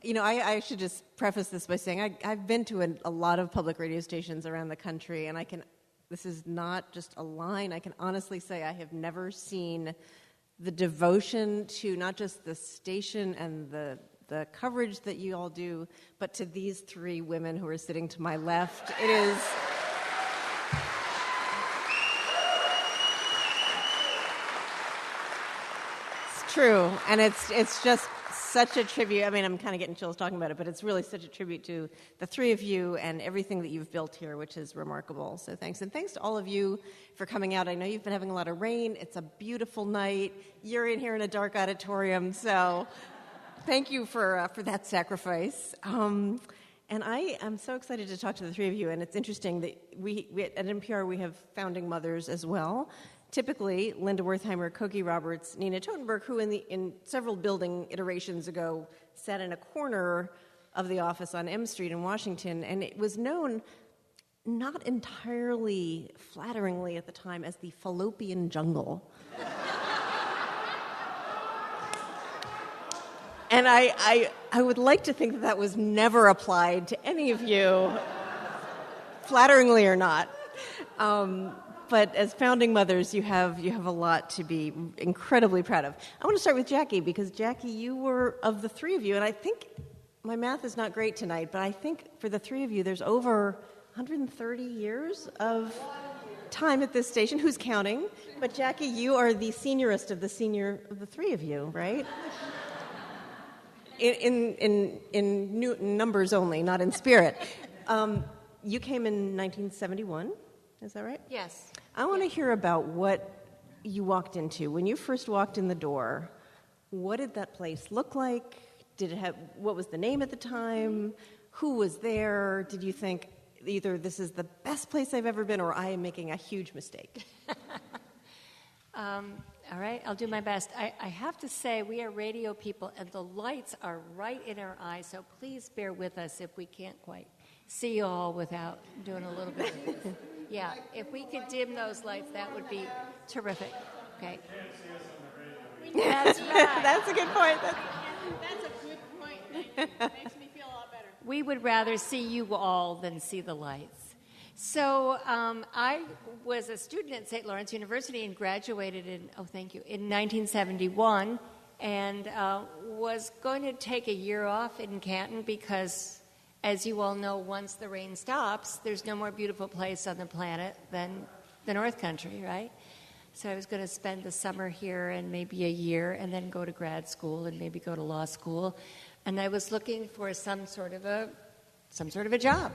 I should just preface this by saying I've been to a lot of public radio stations around the country, and this is not just a line, I can honestly say I have never seen the devotion to not just the station and the coverage that you all do, but to these three women who are sitting to my left. It is... It's true, and it's just such a tribute. I mean, I'm kind of getting chills talking about it, but it's really such a tribute to the three of you and everything that you've built here, which is remarkable. So thanks. And thanks to all of you for coming out. I know you've been having a lot of rain. It's a beautiful night. You're in here in a dark auditorium, so thank you for that sacrifice. And I am so excited to talk to the three of you, and it's interesting that we at NPR, we have founding mothers as well. Typically, Linda Wertheimer, Cokie Roberts, Nina Totenberg, who in several building iterations ago sat in a corner of the office on M Street in Washington, and it was known not entirely flatteringly at the time as the fallopian jungle. And I would like to think that was never applied to any of you, flatteringly or not. But as founding mothers, you have a lot to be incredibly proud of. I want to start with Jackie, because Jackie, you were, of the three of you, and I think my math is not great tonight, but I think for the three of you, there's over 130 years of time at this station. Who's counting? But Jackie, you are the seniorest of the senior of the three of you, right? In numbers only, not in spirit. You came in 1971. Is that right? Yes. I want to hear about what you walked into. When you first walked in the door, what did that place look like? What was the name at the time? Who was there? Did you think either this is the best place I've ever been or I am making a huge mistake? All right, I'll do my best. I have to say, we are radio people, and the lights are right in our eyes, so please bear with us if we can't quite see you all without doing a little bit of this. Yeah, if we could dim those lights, that would be terrific. Okay. That's right. That's a good point. That's a good point. Makes me feel a lot better. We would rather see you all than see the lights. So I was a student at St. Lawrence University and graduated in 1971, and was going to take a year off in Canton because, as you all know, once the rain stops, there's no more beautiful place on the planet than the North Country, right? So I was going to spend the summer here and maybe a year and then go to grad school and maybe go to law school. And I was looking for some sort of a job.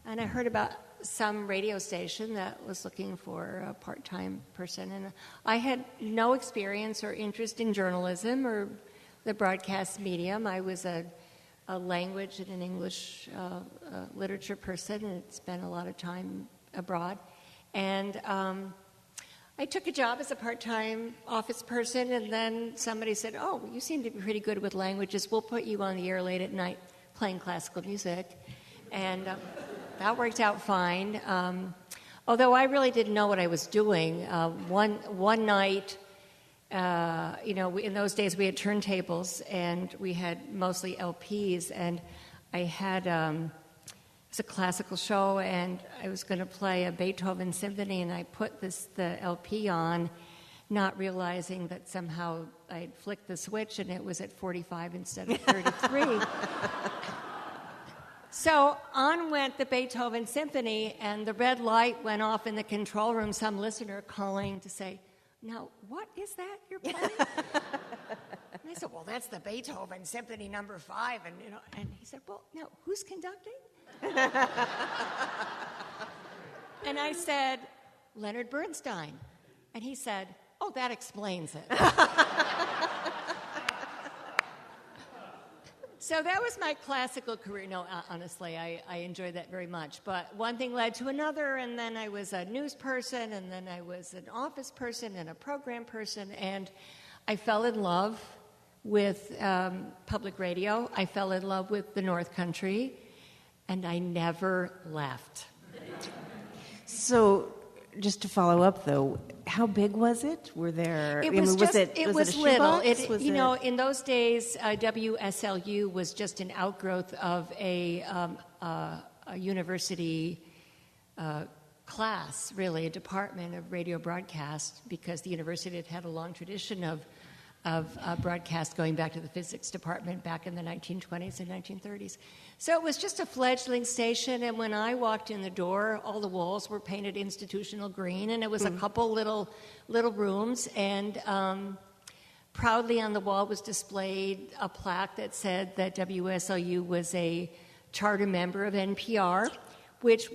And I heard about some radio station that was looking for a part-time person. And I had no experience or interest in journalism or the broadcast medium. I was a language and an English literature person and spent a lot of time abroad. And I took a job as a part-time office person, and then somebody said, "Oh, you seem to be pretty good with languages. We'll put you on the air late at night playing classical music." And that worked out fine. Although I really didn't know what I was doing. One night, in those days we had turntables, and we had mostly LPs, and I had it was a classical show, and I was going to play a Beethoven symphony, and I put the LP on, not realizing that somehow I'd flicked the switch and it was at 45 instead of 33. So on went the Beethoven symphony, and the red light went off in the control room, some listener calling to say, "Now, what is that you're playing?" And I said, "Well, that's the Beethoven Symphony No. 5. And he said, "Well, no, who's conducting?" And I said, "Leonard Bernstein." And he said, "Oh, that explains it." So that was my classical career. No, honestly, I enjoyed that very much. But one thing led to another, and then I was a news person, and then I was an office person and a program person, and I fell in love with public radio. I fell in love with the North Country, and I never left. So, just to follow up, though, how big was it? Were there? It was was it was a little. shoebox? Was You know, in those days, WSLU was just an outgrowth of a university class, really, a department of radio broadcast, because the university had had a long tradition of broadcast going back to the physics department back in the 1920s and 1930s. So it was just a fledgling station, and when I walked in the door, all the walls were painted institutional green, and it was a couple little rooms, and proudly on the wall was displayed a plaque that said that WSLU was a charter member of NPR, which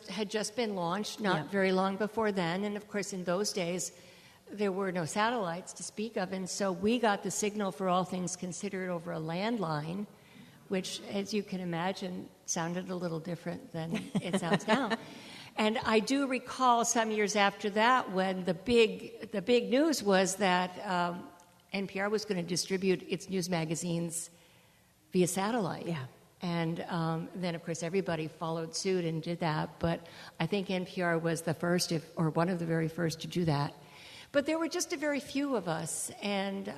had just been launched not very long before then, and of course in those days there were no satellites to speak of, and so we got the signal for all things considered over a landline, which, as you can imagine, sounded a little different than it sounds now. And I do recall some years after that when the big news was that NPR was going to distribute its news magazines via satellite. Yeah. And then, of course, everybody followed suit and did that. But I think NPR was the first, or one of the very first, to do that. But there were just a very few of us, and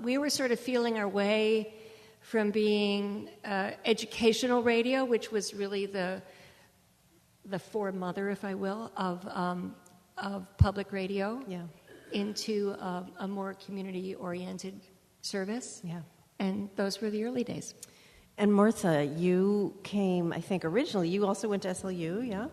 we were sort of feeling our way from being educational radio, which was really the foremother, if I will, of public radio, into a more community-oriented service. Yeah. And those were the early days. And Martha, you came, I think, originally. You also went to SLU, yeah?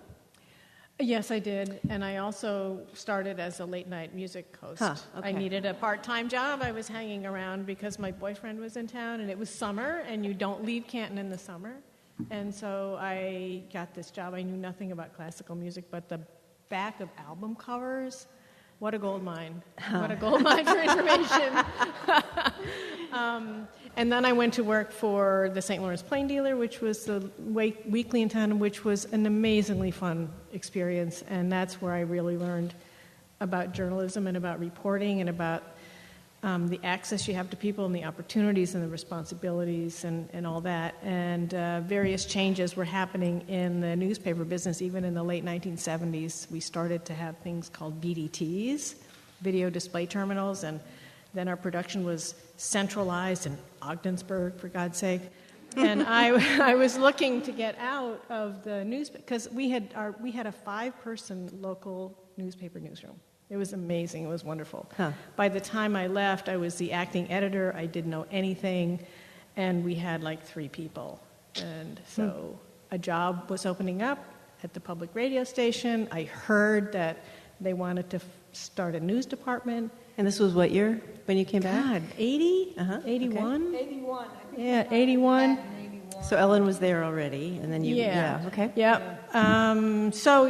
Yes, I did, and I also started as a late-night music host. Huh, okay. I needed a part-time job. I was hanging around because my boyfriend was in town, and it was summer, and you don't leave Canton in the summer. And so I got this job. I knew nothing about classical music, but the back of album covers, what a gold mine. What a gold mine for information. And then I went to work for the St. Lawrence Plain Dealer, which was the weekly in town, which was an amazingly fun experience. And that's where I really learned about journalism and about reporting and about the access you have to people and the opportunities and the responsibilities and all that. And various changes were happening in the newspaper business. Even in the late 1970s, we started to have things called VDTs, video display terminals, and then our production was centralized in Ogdensburg, for God's sake. And I was looking to get out of the newspaper, because we had a 5-person local newspaper newsroom. It was amazing. It was wonderful. Huh. By the time I left, I was the acting editor. I didn't know anything, and we had like 3 people. And so a job was opening up at the public radio station. I heard that they wanted to start a news department. And this was what year when you came back? God, 80? 81? 81. Yeah, 81. So Ellen was there already, and then you... okay. Yeah. So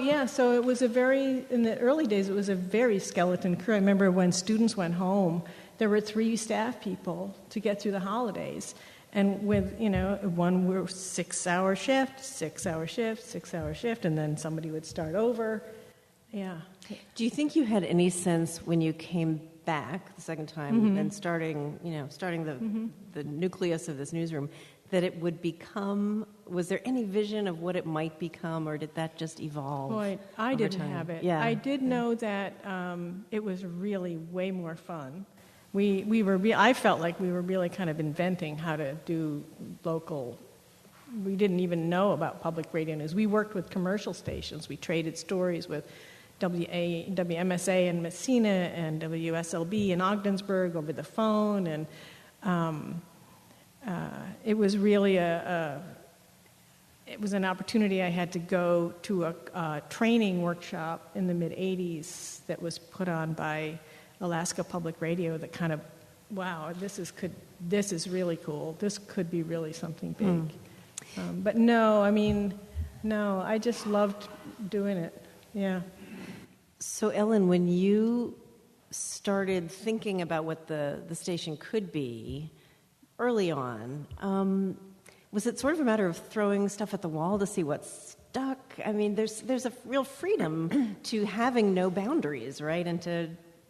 it was in the early days, it was a very skeleton crew. I remember when students went home, there were 3 staff people to get through the holidays. And with, one were 6-hour shift, 6-hour shift, 6-hour shift, and then somebody would start over. Yeah. Do you think you had any sense when you came back the second time and starting the nucleus of this newsroom, that it would become, was there any vision of what it might become, or did that just evolve? Boy, I didn't time? have it. Yeah. I did know that it was really way more fun. I felt like we were really kind of inventing how to do local. We didn't even know about public radio news. We worked with commercial stations. We traded stories with WMSA in Messina and WSLB in Ogdensburg over the phone, and it was really it was an opportunity. I had to go to a training workshop in the mid-'80s that was put on by Alaska Public Radio that kind of, wow, this is really cool. This could be really something big. But no, I just loved doing it. Yeah. So Ellen, when you started thinking about what the station could be early on, was it sort of a matter of throwing stuff at the wall to see what stuck? I mean, there's a real freedom to having no boundaries, right? And to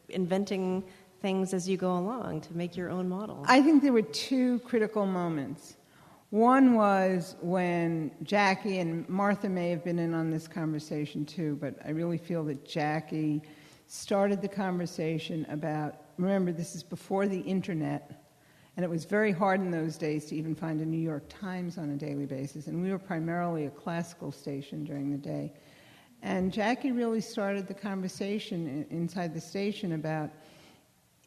inventing things as you go along to make your own model. I think there were 2 critical moments. One was when Jackie, and Martha may have been in on this conversation too, but I really feel that Jackie started the conversation about, remember, this is before the internet, and it was very hard in those days to even find a New York Times on a daily basis, and we were primarily a classical station during the day. And Jackie really started the conversation inside the station about,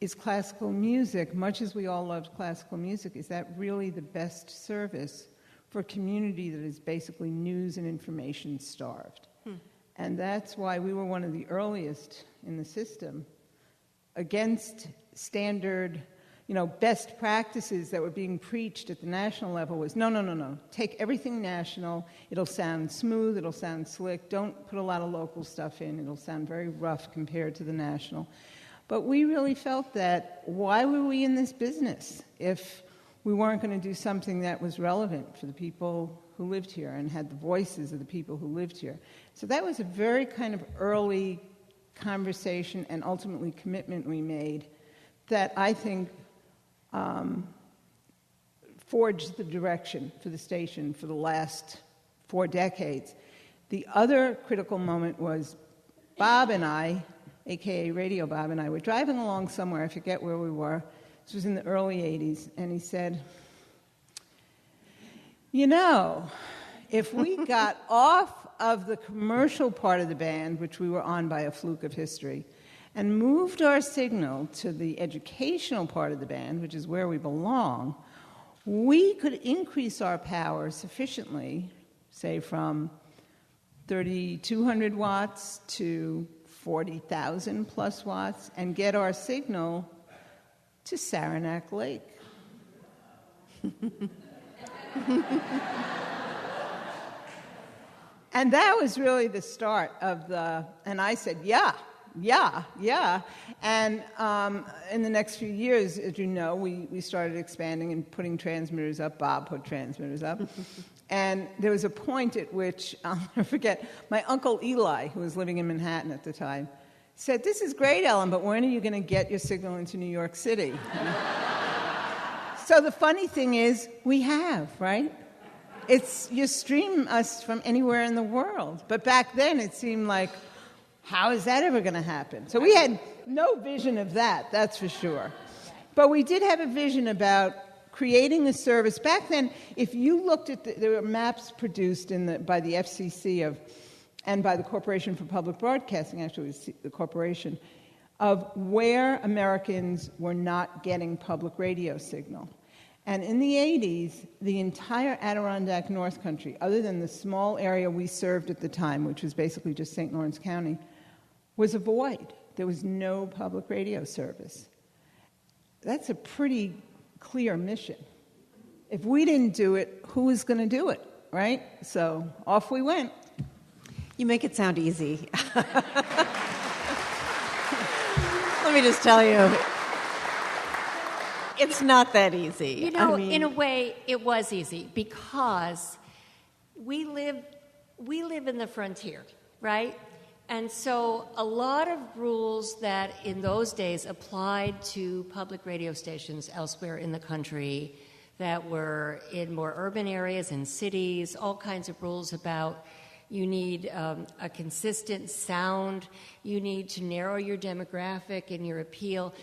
is classical music, much as we all loved classical music, is that really the best service for a community that is basically news and information starved? And that's why we were one of the earliest in the system against standard, best practices that were being preached at the national level was, no. Take everything national. It'll sound smooth. It'll sound slick. Don't put a lot of local stuff in. It'll sound very rough compared to the national. But we really felt that, why were we in this business if we weren't going to do something that was relevant for the people who lived here and had the voices of the people who lived here? So that was a very kind of early conversation and ultimately commitment we made that I think forged the direction for the station for the last 4 decades. The other critical moment was Bob and I, a.k.a. Radio Bob and I, were driving along somewhere, I forget where we were. This was in the early 80s, and he said, if we got off of the commercial part of the band, which we were on by a fluke of history, and moved our signal to the educational part of the band, which is where we belong, we could increase our power sufficiently, say from 3,200 watts to 40,000 plus watts, and get our signal to Saranac Lake. And that was really the start of and I said, yeah. And in the next few years, as you know, we started expanding and putting transmitters up. Bob put transmitters up. And there was a point at which, I'll never forget, my Uncle Eli, who was living in Manhattan at the time, said, "This is great, Ellen, but when are you going to get your signal into New York City?" So the funny thing is, we have, right? You stream us from anywhere in the world. But back then, it seemed like, how is that ever going to happen? So we had no vision of that, that's for sure. But we did have a vision about creating a service. Back then, if you looked at there were maps produced by the FCC and by the Corporation for Public Broadcasting, actually it was the corporation, of where Americans were not getting public radio signal. And in the 80s, the entire Adirondack North Country, other than the small area we served at the time, which was basically just St. Lawrence County, was a void. There was no public radio service. That's a pretty clear mission. If we didn't do it, who was going to do it, right? So off we went. You make it sound easy. Let me just tell you. It's not that easy. In a way, it was easy because we live in the frontier, right? And so a lot of rules that in those days applied to public radio stations elsewhere in the country that were in more urban areas and cities, all kinds of rules about you need a consistent sound, you need to narrow your demographic and your appeal.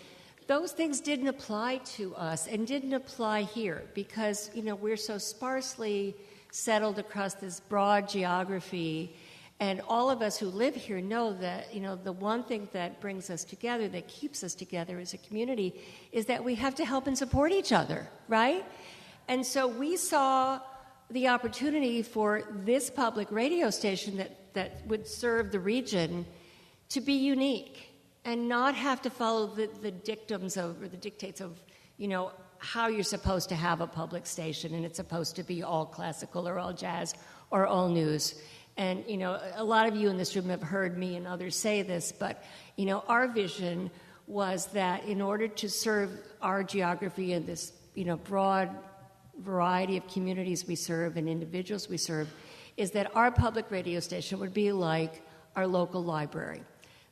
Those things didn't apply to us and didn't apply here because, we're so sparsely settled across this broad geography. And all of us who live here know that, the one thing that brings us together, that keeps us together as a community, is that we have to help and support each other, right? And so we saw the opportunity for this public radio station that would serve the region to be unique and not have to follow the dictates of, how you're supposed to have a public station, and it's supposed to be all classical or all jazz or all news. And, a lot of you in this room have heard me and others say this, but, our vision was that in order to serve our geography and this, broad variety of communities we serve and individuals we serve, is that our public radio station would be like our local library.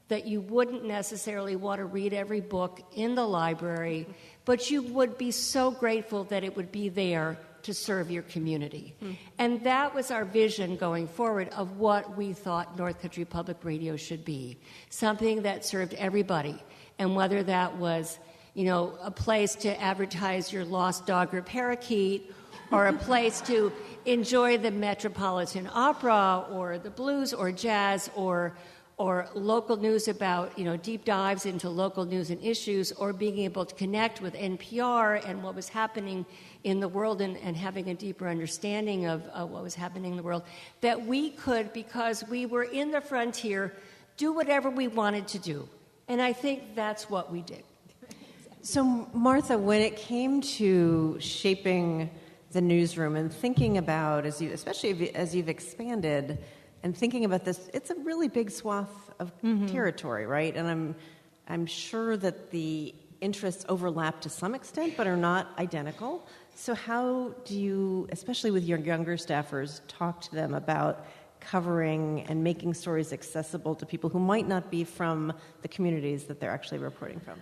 That you wouldn't necessarily want to read every book in the library, but you would be so grateful that it would be there to serve your community. And that was our vision going forward of what we thought North Country Public Radio should be, something that served everybody. And whether that was, a place to advertise your lost dog or parakeet, or a place to enjoy the Metropolitan Opera or the blues or jazz or local news about, deep dives into local news and issues, or being able to connect with NPR and what was happening in the world and having a deeper understanding of what was happening in the world, that we could, because we were in the frontier, do whatever we wanted to do. And I think that's what we did. So, Martha, when it came to shaping the newsroom and thinking about, especially as you've expanded, and thinking about this, it's a really big swath of territory, right? And I'm sure that the interests overlap to some extent, but are not identical. So how do you, especially with your younger staffers, talk to them about covering and making stories accessible to people who might not be from the communities that they're actually reporting from?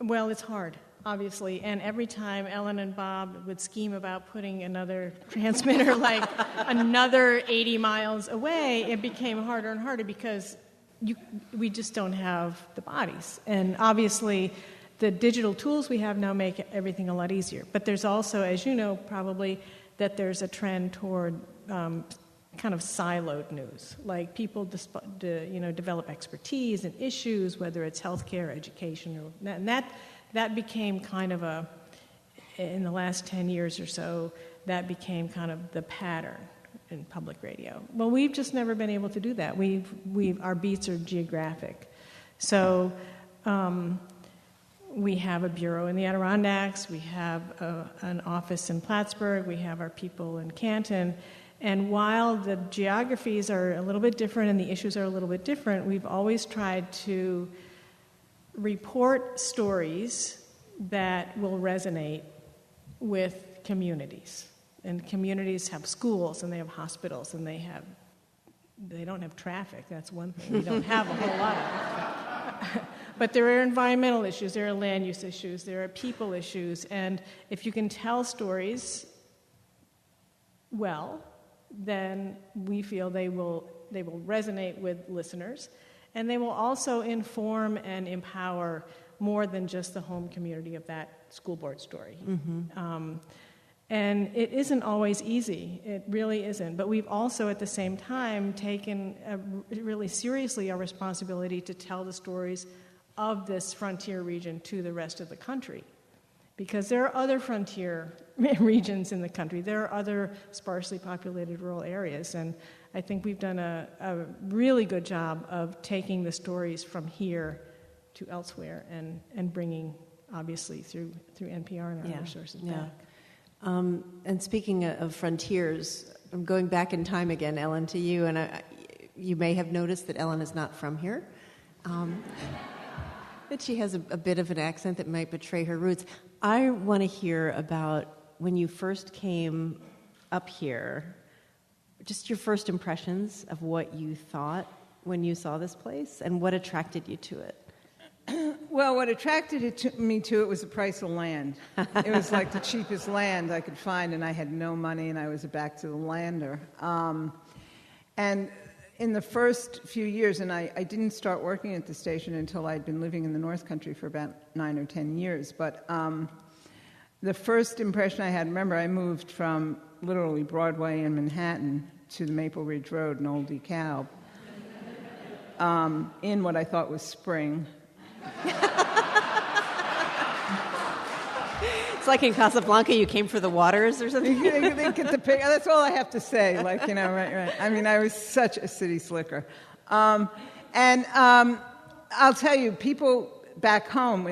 Well, it's hard, obviously, and every time Ellen and Bob would scheme about putting another transmitter like another 80 miles away, it became harder and harder because we just don't have the bodies. And obviously, the digital tools we have now make everything a lot easier. But there's also, as you know, probably, that there's a trend toward kind of siloed news, like people develop expertise in issues, whether it's healthcare, education, and that became kind of in the last 10 years or so, that became kind of the pattern in public radio. Well, we've just never been able to do that. Our beats are geographic. So we have a bureau in the Adirondacks, we have an office in Plattsburgh, we have our people in Canton, and while the geographies are a little bit different and the issues are a little bit different, we've always tried to report stories that will resonate with communities. And communities have schools, and they have hospitals, and they don't have traffic. That's one thing. We don't have a whole lot of it. But there are environmental issues, there are land use issues, there are people issues, and if you can tell stories well, then we feel they will resonate with listeners, and they will also inform and empower more than just the home community of that school board story. And it isn't always easy. It really isn't. But we've also, at the same time, taken really seriously our responsibility to tell the stories of this frontier region to the rest of the country. Because there are other frontier regions in the country. There are other sparsely populated rural areas. And I think we've done a really good job of taking the stories from here to elsewhere and bringing, obviously, through NPR and other sources back. And speaking of frontiers, I'm going back in time again, Ellen, to you. And you may have noticed that Ellen is not from here. That she has a bit of an accent that might betray her roots. I want to hear about when you first came up here, just your first impressions of what you thought when you saw this place and what attracted you to it. Well, what attracted me to it was the price of land. It was like the cheapest land I could find, and I had no money, and I was a back-to-the-lander. And in the first few years, and I didn't start working at the station until I'd been living in the North Country for about 9 or 10 years, but the first impression I had, remember, I moved from literally Broadway in Manhattan to the Maple Ridge Road in Old DeKalb in what I thought was spring. It's like in Casablanca, you came for the waters or something? They get the pic. That's all I have to say. Right. I mean, I was such a city slicker. I'll tell you, people back home,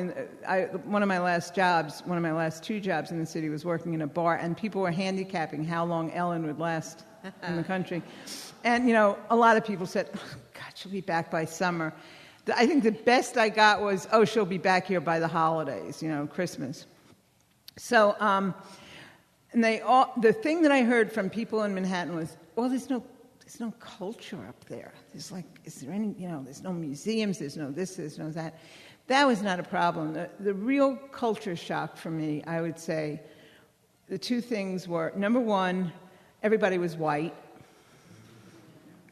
one of my last 2 jobs in the city was working in a bar, and people were handicapping how long Ellen would last in the country. And, a lot of people said, oh, God, she'll be back by summer. I think the best I got was, oh, she'll be back here by the holidays, Christmas. So, the thing that I heard from people in Manhattan was, well, there's no culture up there. Is there any, there's no museums, there's no this, there's no that. That was not a problem. The real culture shock for me, I would say, the two things were, number one, everybody was white.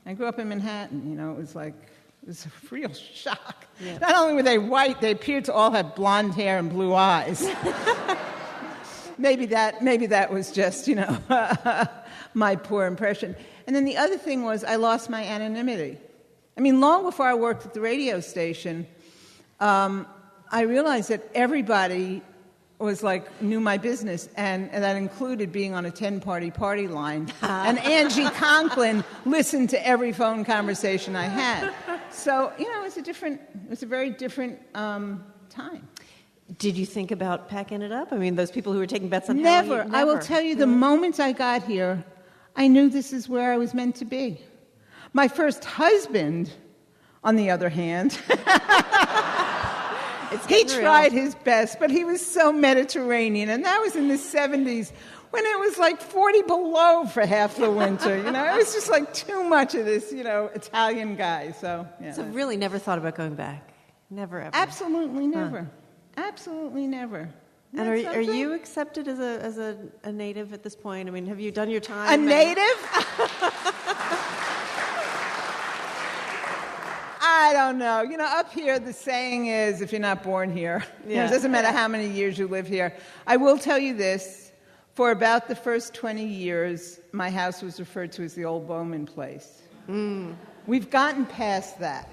I grew up in Manhattan, it was a real shock. Yeah. Not only were they white, they appeared to all have blonde hair and blue eyes. Maybe that was just, my poor impression. And then the other thing was I lost my anonymity. I mean, long before I worked at the radio station, I realized that everybody was knew my business, and that included being on a 10-party line. And Angie Conklin listened to every phone conversation I had. So, it was a very different time. Did you think about packing it up? I mean, those people who were taking bets on Never. I will tell you, the moment I got here, I knew this is where I was meant to be. My first husband, on the other hand, he tried his best, but he was so Mediterranean, and that was in the 70s when it was 40 below for half the winter. It was just too much of this, Italian guy. So, yeah. So really never thought about going back? Never ever? Absolutely never. Absolutely never. And are you accepted as a native at this point? I mean, have you done your time? A native? I don't know. Up here, the saying is, if you're not born here, it doesn't matter how many years you live here. I will tell you this. For about the first 20 years, my house was referred to as the old Bowman place. We've gotten past that.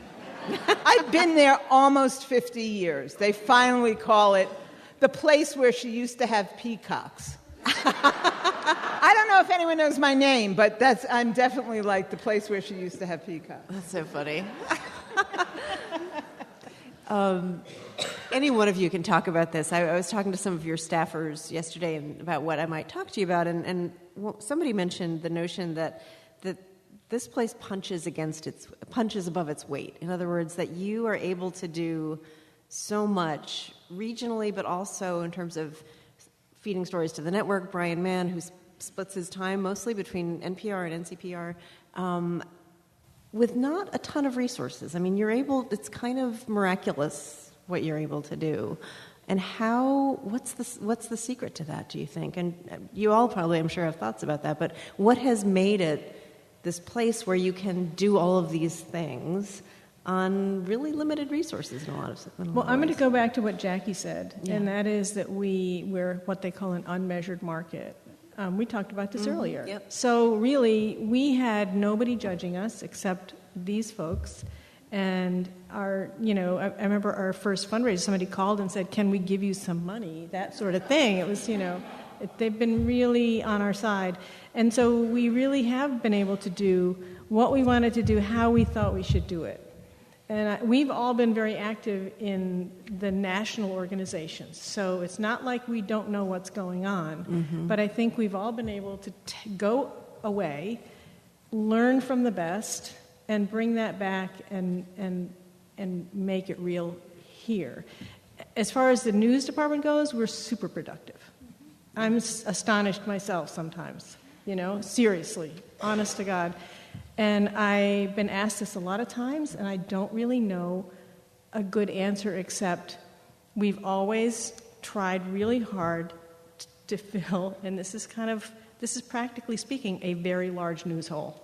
I've been there almost 50 years. They finally call it the place where she used to have peacocks. I don't know if anyone knows my name, but I'm definitely the place where she used to have peacocks. That's so funny. Any one of you can talk about this. I was talking to some of your staffers yesterday about what I might talk to you about, and somebody mentioned the notion that this place punches above its weight. In other words, that you are able to do so much regionally, but also in terms of feeding stories to the network. Brian Mann, who splits his time mostly between NPR and NCPR, with not a ton of resources. I mean, it's kind of miraculous what you're able to do. And what's the secret to that, do you think? And you all probably, I'm sure, have thoughts about that, but what has made it this place where you can do all of these things on really limited resources in a lot of ways? Well, I'm going to go back to what Jackie said, and that is that we're what they call an unmeasured market. We talked about this earlier. Yep. So really, we had nobody judging us except these folks. And I remember our first fundraiser, somebody called and said, "Can we give you some money?" That sort of thing. It was, they've been really on our side. And so we really have been able to do what we wanted to do, how we thought we should do it. And we've all been very active in the national organizations. So it's not like we don't know what's going on. But I think we've all been able to go away, learn from the best, and bring that back and make it real here. As far as the news department goes, we're super productive. I'm astonished myself sometimes, seriously, honest to God. And I've been asked this a lot of times, and I don't really know a good answer except we've always tried really hard to fill, and this is practically speaking, a very large news hole.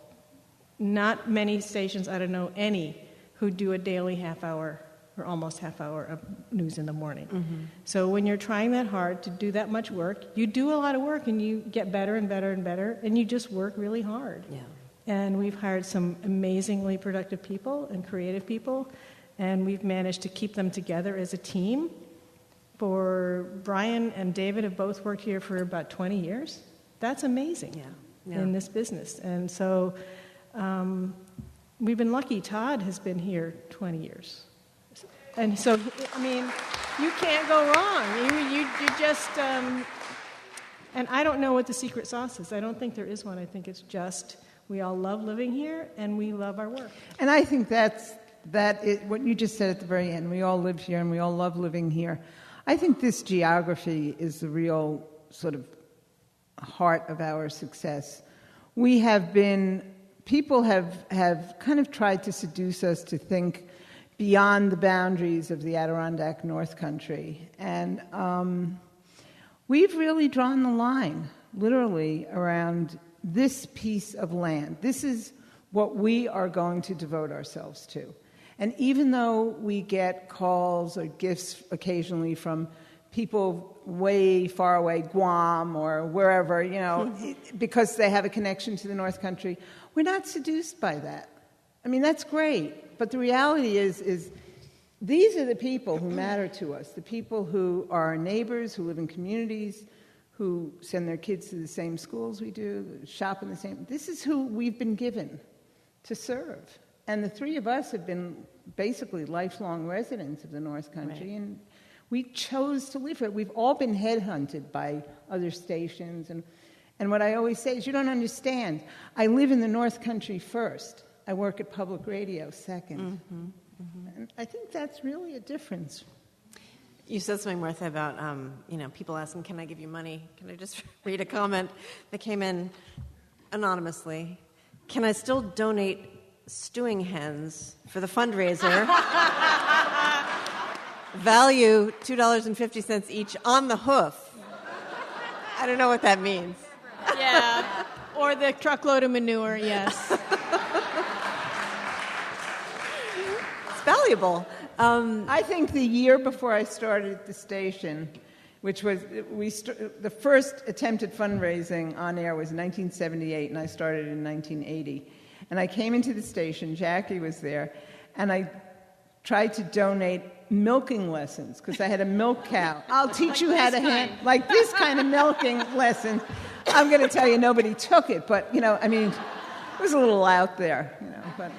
Not many stations, I don't know any, who do a daily half hour or almost half hour of news in the morning. So when you're trying that hard to do that much work, you do a lot of work and you get better and better and better, and you just work really hard. Yeah. And we've hired some amazingly productive people and creative people, and we've managed to keep them together as a team. Brian and David have both worked here for about 20 years. That's amazing in this business. And so we've been lucky. Todd has been here 20 years. And so, you can't go wrong. You just, and I don't know what the secret sauce is. I don't think there is one. I think it's just we all love living here and we love our work. And I think that is what you just said at the very end. We all live here and we all love living here. I think this geography is the real sort of heart of our success. People have kind of tried to seduce us to think beyond the boundaries of the Adirondack North Country. And we've really drawn the line, literally, around this piece of land. This is what we are going to devote ourselves to. And even though we get calls or gifts occasionally from people way far away, Guam or wherever, because they have a connection to the North Country, we're not seduced by that. I mean, that's great. But the reality is these are the people who matter to us, the people who are our neighbors, who live in communities, who send their kids to the same schools we do, shop in the same... This is who we've been given to serve. And the three of us have been basically lifelong residents of the North Country, right. And we chose to live here. We've all been headhunted by other stations. And what I always say is, you don't understand. I live in the North Country first. I work at public radio second. Mm-hmm, mm-hmm. And I think that's really a difference. You said something, Martha, about people asking, can I give you money? Can I just read a comment that came in anonymously? Can I still donate stewing hens for the fundraiser? Value $2.50 each on the hoof. I don't know what that means. Yeah, or the truckload of manure, yes. It's valuable. I think the year before I started at the station, which was the first attempt at fundraising on air was in 1978, and I started in 1980. And I came into the station, Jackie was there, and I tried to donate milking lessons, because I had a milk cow. I'll teach you how to like this kind of milking lesson. I'm going to tell you, nobody took it, but, it was a little out there, but...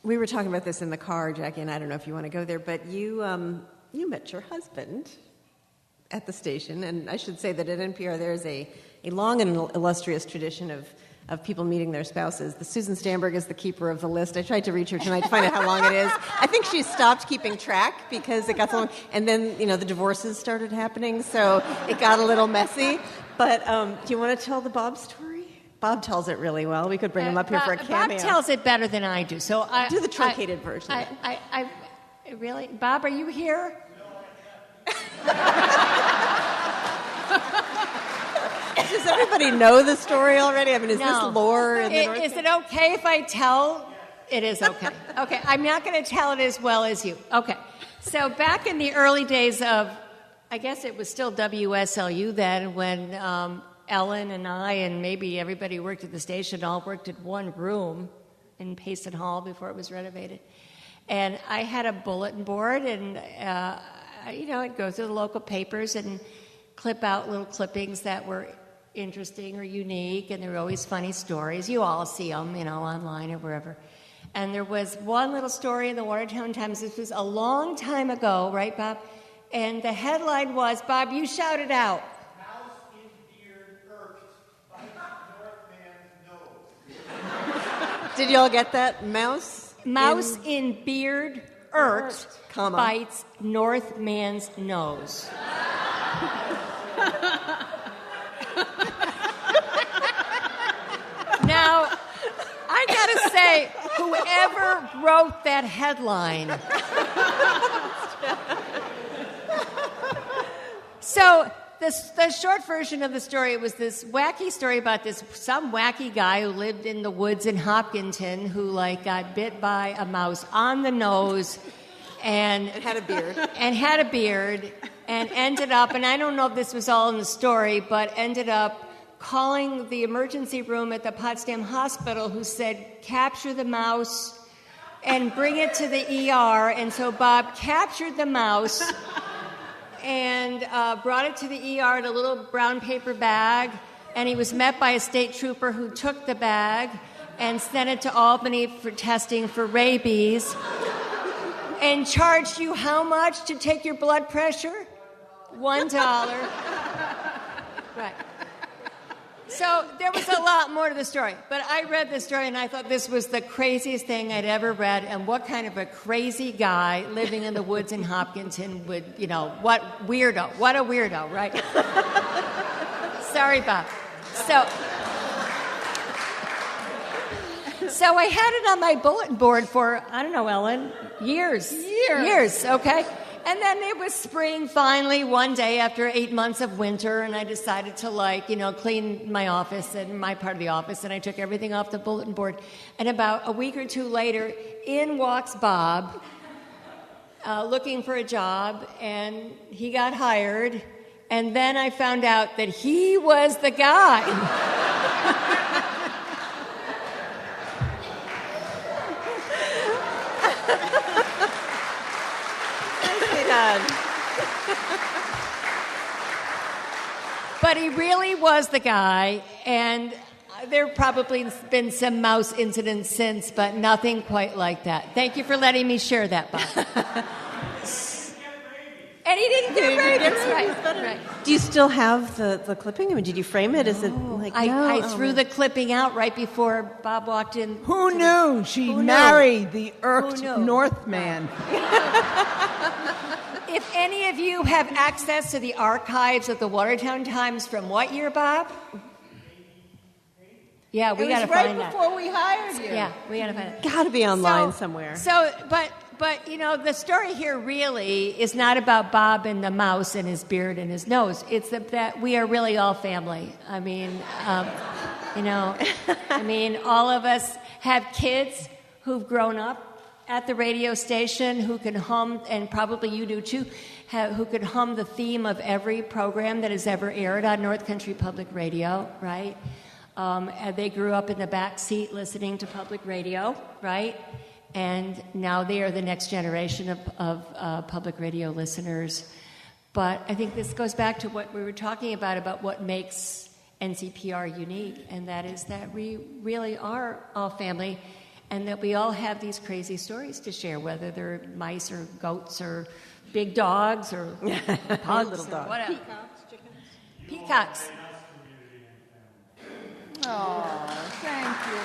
We were talking about this in the car, Jackie, and I don't know if you want to go there, but you met your husband at the station, and I should say that at NPR there's a long and illustrious tradition of people meeting their spouses. Susan Stamberg is the keeper of the list. I tried to reach her tonight to find out how long it is. I think she stopped keeping track because it got so long, and then the divorces started happening, so it got a little messy. But do you want to tell the Bob story? Bob tells it really well. We could bring him up here for a cameo. Bob tells it better than I do. So I do the truncated version. I really, Bob, are you here? Does everybody know the story already? I mean, is this lore? Is it okay if I tell? It is okay. Okay, I'm not going to tell it as well as you. Okay, so back in the early days of, I guess it was still WSLU then, when Ellen and I and maybe everybody who worked at the station all worked at one room in Payson Hall before it was renovated. And I had a bulletin board, and I'd go through the local papers and clip out little clippings that were interesting or unique, and there were always funny stories. You all see them, online or wherever. And there was one little story in the Watertown Times. This was a long time ago, right, Bob? And the headline was, Bob, you shout it out. Mouse in beard irked by North man's nose. Did y'all get that? Mouse in beard irked bites North man's nose. Now, I gotta say, whoever wrote that headline. So, the short version of the story was this wacky story about some wacky guy who lived in the woods in Hopkinton who got bit by a mouse on the nose and had a beard. And ended up, and I don't know if this was all in the story, but ended up calling the emergency room at the Potsdam Hospital, who said, capture the mouse and bring it to the ER. And so Bob captured the mouse and brought it to the ER in a little brown paper bag, and he was met by a state trooper who took the bag and sent it to Albany for testing for rabies and charged you how much to take your blood pressure? $1. Right. So there was a lot more to the story, but I read the story and I thought this was the craziest thing I'd ever read, and what kind of a crazy guy living in the woods in Hopkinton would, what a weirdo, right? Sorry, Bob. So I had it on my bulletin board for, I don't know, Ellen, years, okay? And then it was spring finally one day after 8 months of winter, and I decided to clean my office and my part of the office, and I took everything off the bulletin board. And about a week or two later, in walks Bob, looking for a job, and he got hired. And then I found out that he was the guy. But he really was the guy, and there have probably been some mouse incidents since, but nothing quite like that. Thank you for letting me share that, Bob. And he didn't get rabies. Right. Do you still have the clipping? I mean, did you frame it? Is it like I threw the clipping out right before Bob walked in. Who knew she married the irked Northman? If any of you have access to the archives of the Watertown Times from what year, Bob? Yeah, we got to find that. It was right before we hired you. Yeah, we got to find it. Got to be online somewhere. But the story here really is not about Bob and the mouse and his beard and his nose. It's that we are really all family. I mean, all of us have kids who've grown up at the radio station who can hum, and probably you do too, who could hum the theme of every program that has ever aired on North Country Public Radio, right? And they grew up in the back seat listening to public radio, right? And now they are the next generation of public radio listeners. But I think this goes back to what we were talking about what makes NCPR unique, and that is that we really are all family, and that we all have these crazy stories to share, whether they're mice or goats or big dogs or pugs little or dog. whatever. Peacocks, chickens. Peacocks. Oh, thank you.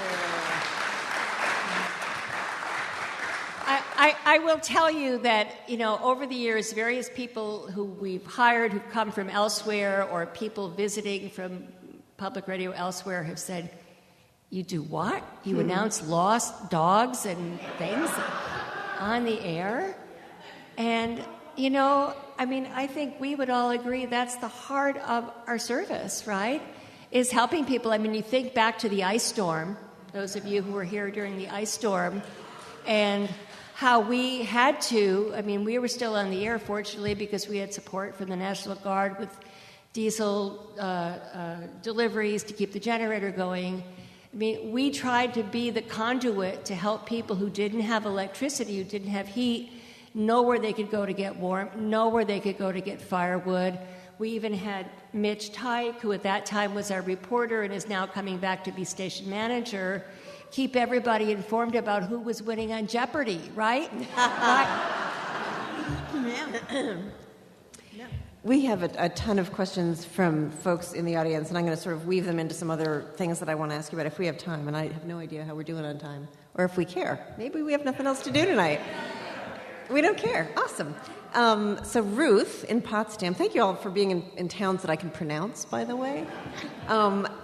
I will tell you that, over the years, various people who we've hired who've come from elsewhere, or people visiting from public radio elsewhere, have said, "You do what? You announce lost dogs and things on the air?" And, I think we would all agree that's the heart of our service, right? Is helping people. I mean, you think back to the ice storm, those of you who were here during the ice storm, and how we had to, we were still on the air, fortunately, because we had support from the National Guard with diesel deliveries to keep the generator going. We tried to be the conduit to help people who didn't have electricity, who didn't have heat, know where they could go to get warm, know where they could go to get firewood. We even had Mitch Tyke, who at that time was our reporter and is now coming back to be station manager, keep everybody informed about who was winning on Jeopardy, right? We have a ton of questions from folks in the audience, and I'm going to sort of weave them into some other things that I want to ask you about if we have time, and I have no idea how we're doing on time, or if we care. Maybe we have nothing else to do tonight. We don't care. Awesome. So Ruth in Potsdam, thank you all for being in towns that I can pronounce, by the way,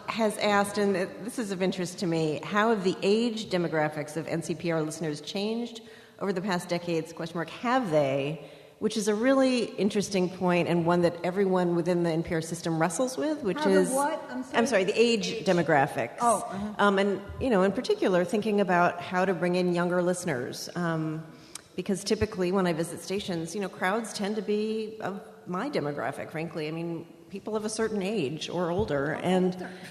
has asked, and this is of interest to me, how have the age demographics of NCPR listeners changed over the past decades, ? Have they? Which is a really interesting point, and one that everyone within the NPR system wrestles with, which is... what? I'm sorry, the age demographics. Oh. Uh-huh. And, in particular, thinking about how to bring in younger listeners. Because typically when I visit stations, crowds tend to be of my demographic, frankly. People of a certain age or older,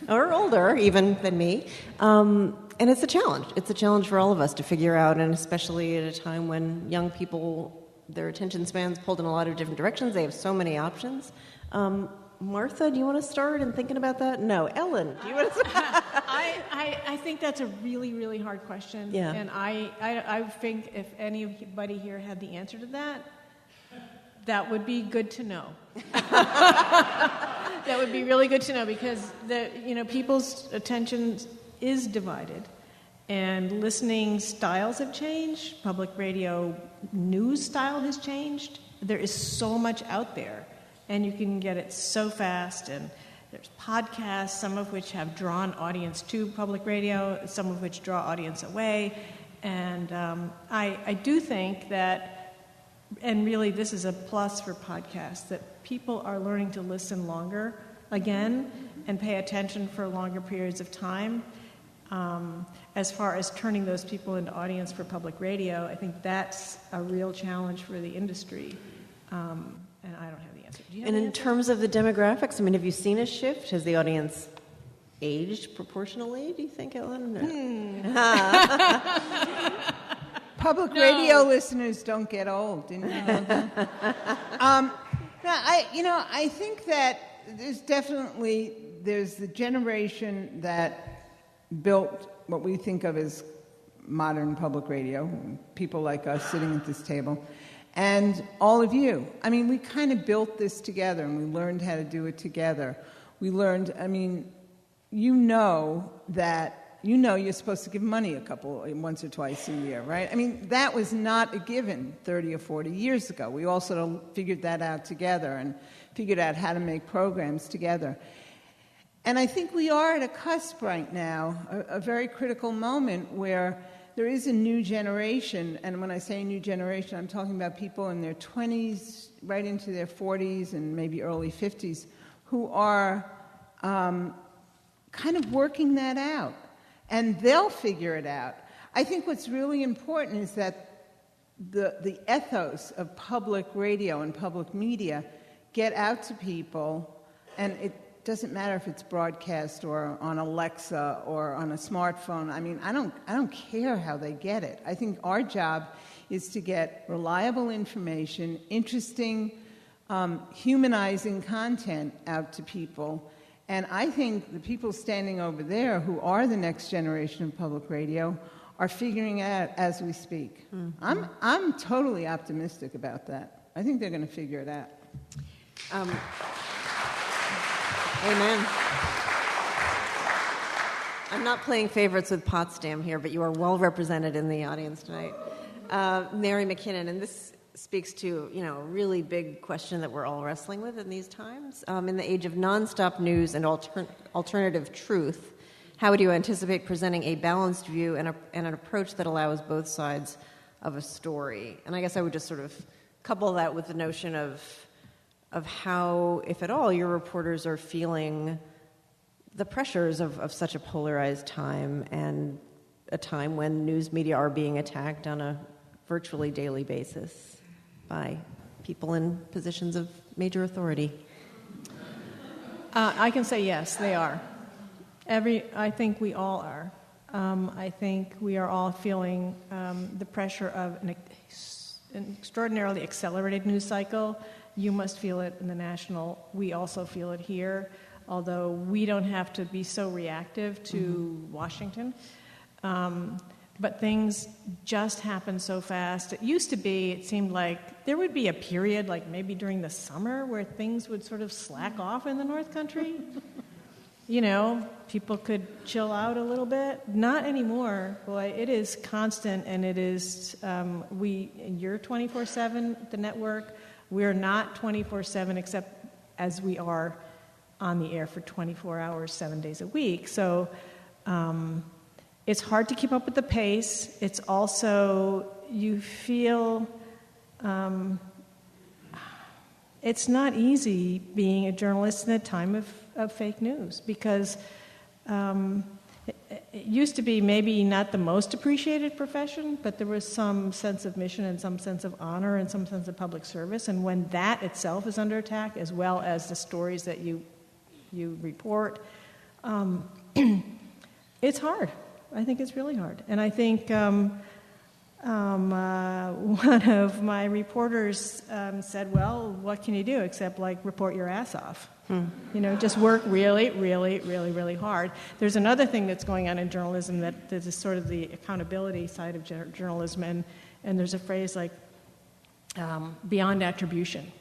or older even than me. And it's a challenge. It's a challenge for all of us to figure out, and especially at a time when young people, their attention spans pulled in a lot of different directions. They have so many options. Martha, do you want to start in thinking about that? No. Ellen, do you want to start? I think that's a really, really hard question. Yeah. And I think if anybody here had the answer to that, that would be good to know. That would be really good to know, because people's attention is divided, and listening styles have changed. Public radio news style has changed. There is so much out there, and you can get it so fast. And there's podcasts, some of which have drawn audience to public radio, some of which draw audience away. And I do think that and really this is a plus for podcasts, that people are learning to listen longer again and pay attention for longer periods of time. As far as turning those people into audience for public radio, I think that's a real challenge for the industry. And I don't have the answer. Do you have And the in answer? terms of the demographics, I mean, have you seen a shift? Has the audience aged proportionally, do you think, Ellen? Public radio listeners don't get old, didn't you know that? I think that there's the generation that built what we think of as modern public radio, people like us sitting at this table, and all of you. I mean, we kind of built this together, and we learned how to do it together. We learned, you're supposed to give money once or twice a year, right? I mean, that was not a given 30 or 40 years ago. We all sort of figured that out together and figured out how to make programs together. And I think we are at a cusp right now, a very critical moment where there is a new generation, and when I say new generation, I'm talking about people in their 20s, right into their 40s and maybe early 50s, who are kind of working that out. And they'll figure it out. I think what's really important is that the ethos of public radio and public media get out to people, and it doesn't matter if it's broadcast or on Alexa or on a smartphone. I mean, I don't care how they get it. I think our job is to get reliable information, interesting, humanizing content out to people. And I think the people standing over there, who are the next generation of public radio, are figuring it out as we speak. Mm-hmm. I'm totally optimistic about that. I think they're going to figure it out. Amen. I'm not playing favorites with Potsdam here, but you are well represented in the audience tonight. Mary McKinnon, and this speaks to, a really big question that we're all wrestling with in these times. In the age of nonstop news and alternative truth, how would you anticipate presenting a balanced view and an approach that allows both sides of a story? And I guess I would just sort of couple that with the notion of how, if at all, your reporters are feeling the pressures of such a polarized time, and a time when news media are being attacked on a virtually daily basis by people in positions of major authority. I can say yes, they are. I think we all are. I think we are all feeling the pressure of an extraordinarily accelerated news cycle. You must feel it in the national. We also feel it here, although we don't have to be so reactive to Washington. But things just happen so fast. It used to be, it seemed like there would be a period, like maybe during the summer, where things would sort of slack off in the North Country. People could chill out a little bit. Not anymore. Boy, it is constant, and it is, you're 24/7, the network. We're not 24/7, except as we are on the air for 24 hours, 7 days a week. So it's hard to keep up with the pace. It's also, you feel, it's not easy being a journalist in a time of fake news, because it used to be maybe not the most appreciated profession, but there was some sense of mission and some sense of honor and some sense of public service. And when that itself is under attack, as well as the stories that you report, it's hard. I think it's really hard. And I think one of my reporters said, well, what can you do except report your ass off? Just work really, really, really, really hard. There's another thing that's going on in journalism that is sort of the accountability side of journalism, and there's a phrase like beyond attribution.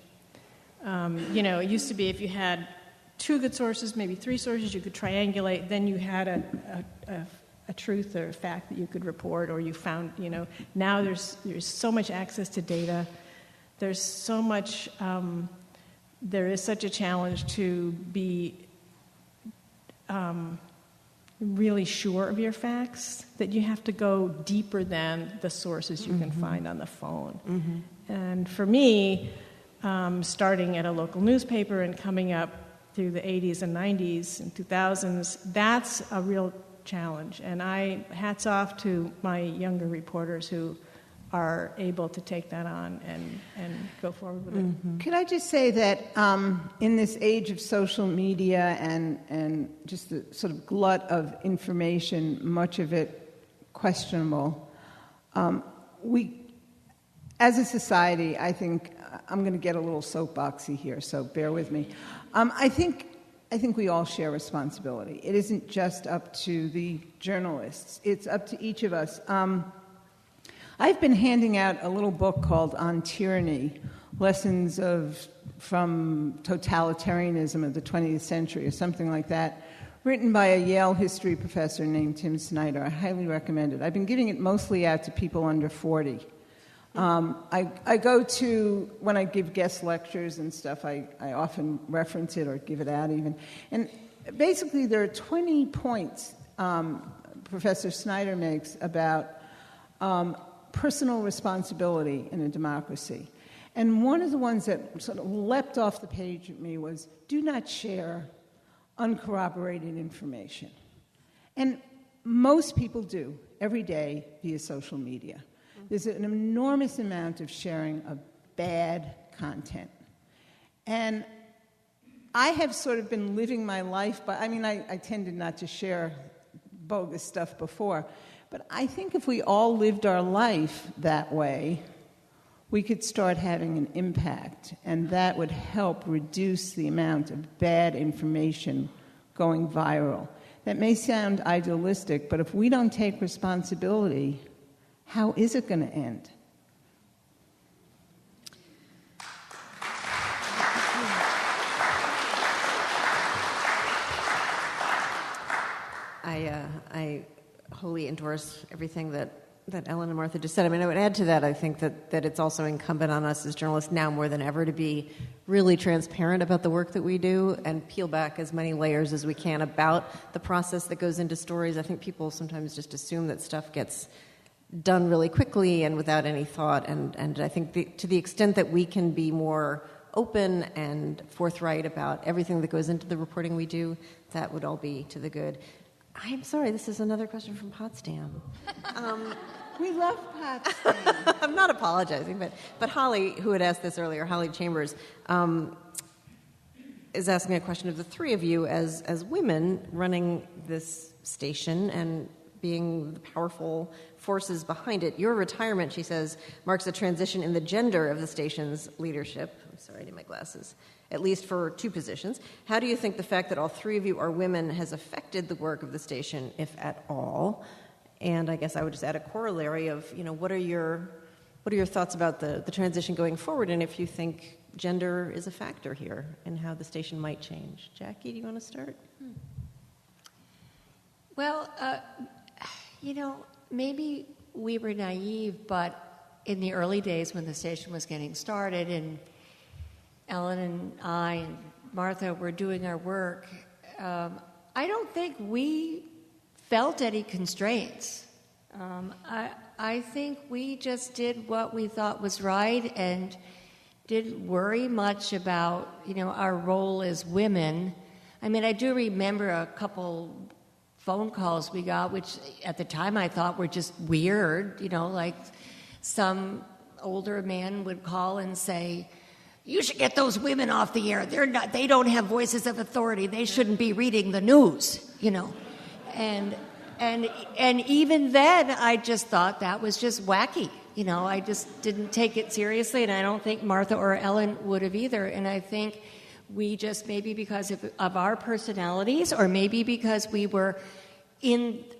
It used to be if you had 2 good sources, maybe 3 sources, you could triangulate, then you had a truth or a fact that you could report, or you found, now there's so much access to data. There's so much, there is such a challenge to be really sure of your facts, that you have to go deeper than the sources you can find on the phone. And for me, starting at a local newspaper and coming up through the 80s and 90s and 2000s, that's a real challenge. And hats off to my younger reporters who are able to take that on and go forward with it. Could I just say that in this age of social media and just the sort of glut of information, much of it questionable, we, as a society, I think, I'm going to get a little soapboxy here, so bear with me. I think we all share responsibility. It isn't just up to the journalists. It's up to each of us. I've been handing out a little book called On Tyranny, Lessons from Totalitarianism of the 20th Century, or something like that, written by a Yale history professor named Tim Snyder. I highly recommend it. I've been giving it mostly out to people under 40. I go to, when I give guest lectures and stuff, I often reference it or give it out even. And basically there are 20 points Professor Snyder makes about personal responsibility in a democracy. And one of the ones that sort of leapt off the page at me was, do not share uncorroborated information. And most people do every day via social media. There's an enormous amount of sharing of bad content. And I have sort of been living my life by, I tended not to share bogus stuff before, but I think if we all lived our life that way, we could start having an impact, and that would help reduce the amount of bad information going viral. That may sound idealistic, but if we don't take responsibility, how is it going to end? I wholly endorse everything that Ellen and Martha just said. I would add to that, I think that it's also incumbent on us as journalists now more than ever to be really transparent about the work that we do and peel back as many layers as we can about the process that goes into stories. I think people sometimes just assume that stuff gets done really quickly and without any thought, and I think to the extent that we can be more open and forthright about everything that goes into the reporting we do, that would all be to the good. I'm sorry, this is another question from Potsdam. We love Potsdam. I'm not apologizing, but Holly, who had asked this earlier, Holly Chambers, is asking a question of the three of you as women running this station and being the powerful forces behind it. Your retirement, she says, marks a transition in the gender of the station's leadership. I'm sorry, I need my glasses. At least for two positions. How do you think the fact that all three of you are women has affected the work of the station, if at all? And I guess I would just add a corollary of, what are your thoughts about the transition going forward, and if you think gender is a factor here and how the station might change? Jackie, do you want to start? Well, maybe we were naive, but in the early days when the station was getting started and Ellen and I and Martha were doing our work, I don't think we felt any constraints. I think we just did what we thought was right and didn't worry much about, our role as women. I do remember a couple phone calls we got, which at the time I thought were just weird, like some older man would call and say, "You should get those women off the air. They don't have voices of authority. They shouldn't be reading the news," And even then, I just thought that was just wacky. I just didn't take it seriously, and I don't think Martha or Ellen would have either. And I think we just, maybe because of our personalities, or maybe because we were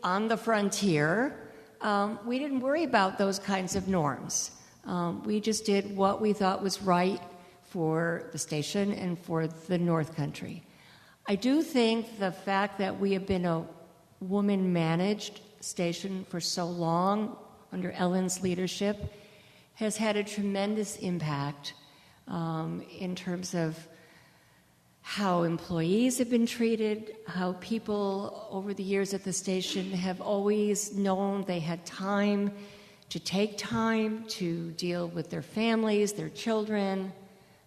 on the frontier, we didn't worry about those kinds of norms. We just did what we thought was right for the station and for the North Country. I do think the fact that we have been a woman-managed station for so long under Ellen's leadership has had a tremendous impact in terms of how employees have been treated, how people over the years at the station have always known they had time to take time to deal with their families, their children,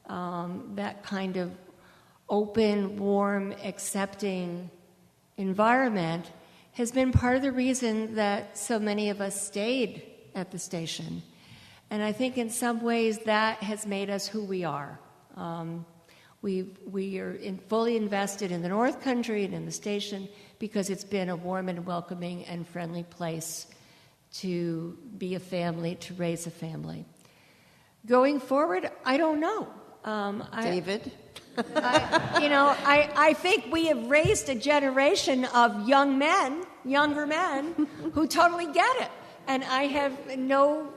that kind of open, warm, accepting environment has been part of the reason that so many of us stayed at the station. And I think in some ways that has made us who we are. We are fully invested in the North Country and in the station because it's been a warm and welcoming and friendly place to be a family, to raise a family. Going forward, I don't know. David? I think we have raised a generation of younger men, who totally get it. And I have no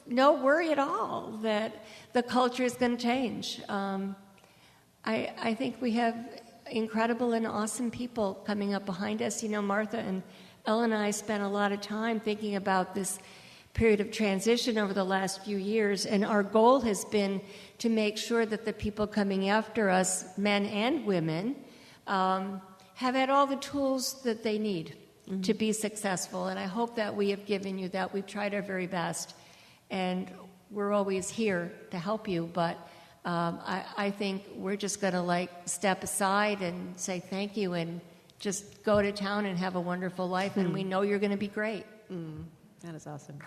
worry at all that the culture is going to change. I think we have incredible and awesome people coming up behind us. Martha and Ellen and I spent a lot of time thinking about this period of transition over the last few years, and our goal has been to make sure that the people coming after us, men and women, have had all the tools that they need to be successful. And I hope that we have given you that. We've tried our very best, and we're always here to help you, but I think we're just going to step aside and say thank you and just go to town and have a wonderful life, and we know you're going to be great. That is awesome.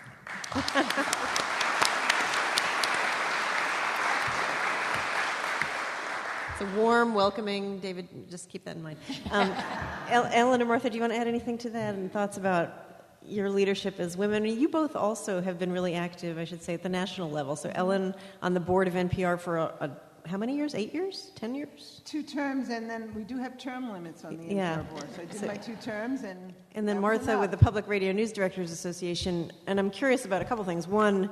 It's a warm, welcoming, David, just keep that in mind. Ellen and Martha, do you want to add anything to that and thoughts about your leadership as women? You both also have been really active, I should say, at the national level. So Ellen on the board of NPR for how many years? 8 years? 10 years? 2 terms, and then we do have term limits on the NPR board. So I did my 2 terms, and then Martha with the Public Radio News Directors Association. And I'm curious about a couple things. One,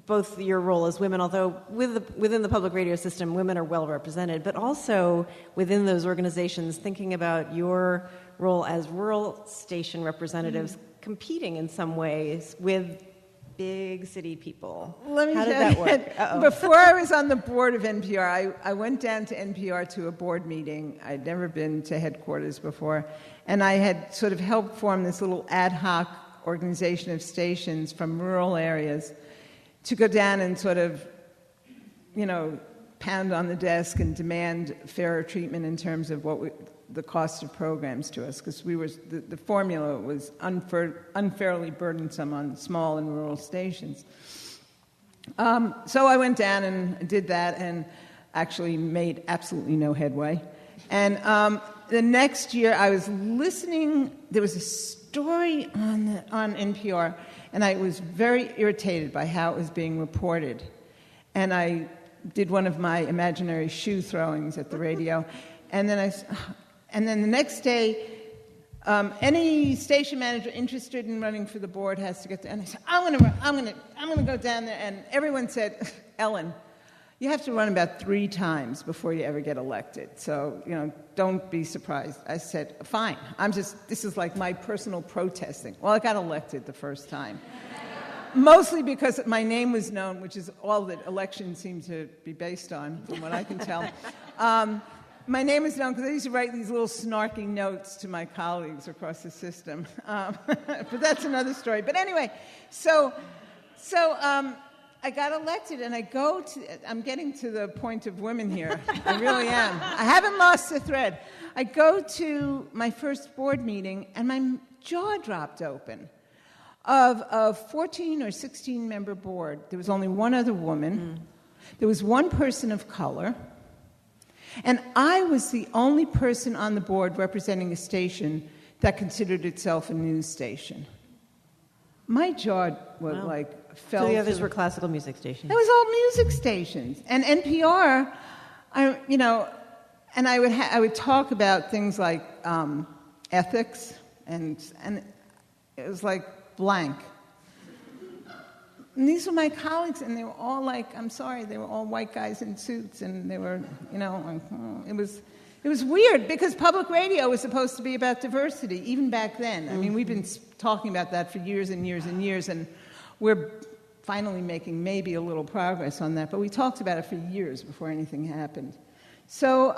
both your role as women, although within the public radio system, women are well represented, but also within those organizations, thinking about your role as rural station representatives, competing in some ways with big city people. Let me How did tell that you, work? Uh-oh. Before I was on the board of NPR, I went down to NPR to a board meeting. I'd never been to headquarters before, and I had sort of helped form this little ad hoc organization of stations from rural areas to go down and sort of, pound on the desk and demand fairer treatment in terms of the cost of programs to us, because the formula was unfairly burdensome on small and rural stations. So I went down and did that and actually made absolutely no headway. And the next year I was listening, there was a story on NPR, and I was very irritated by how it was being reported. And I did one of my imaginary shoe throwings at the radio, and then the next day, any station manager interested in running for the board has to get there. And I said, I'm gonna go down there. And everyone said, Ellen, you have to run about 3 times before you ever get elected. So, don't be surprised. I said, fine. This is like my personal protesting. Well, I got elected the first time. Mostly because my name was known, which is all that elections seem to be based on, from what I can tell. My name is known because I used to write these little snarky notes to my colleagues across the system. But that's another story. But anyway, so I got elected, and I'm getting to the point of women here. I really am. I haven't lost the thread. I go to my first board meeting, and my jaw dropped open. Of a 14 or 16 member board, there was only one other woman. There was one person of color. And I was the only person on the board representing a station that considered itself a news station. My jaw fell. So the others were classical music stations. That was all music stations. And NPR, and I would talk about things like ethics, and it was like blank. And these were my colleagues, and they were all they were all white guys in suits, and they were, it was weird, because public radio was supposed to be about diversity, even back then. I mean, we've been talking about that for years and years and years, and we're finally making maybe a little progress on that, but we talked about it for years before anything happened. So,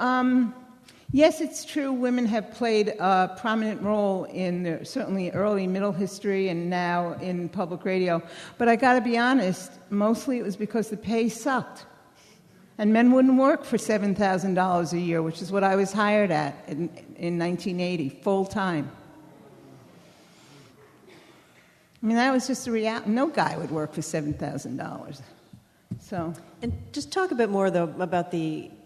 yes, it's true women have played a prominent role in certainly early middle history and now in public radio. But I got to be honest, mostly it was because the pay sucked. And men wouldn't work for $7,000 a year, which is what I was hired at in 1980, full-time. I mean, that was just the reality. No guy would work for $7,000. So. And just talk a bit more, though, about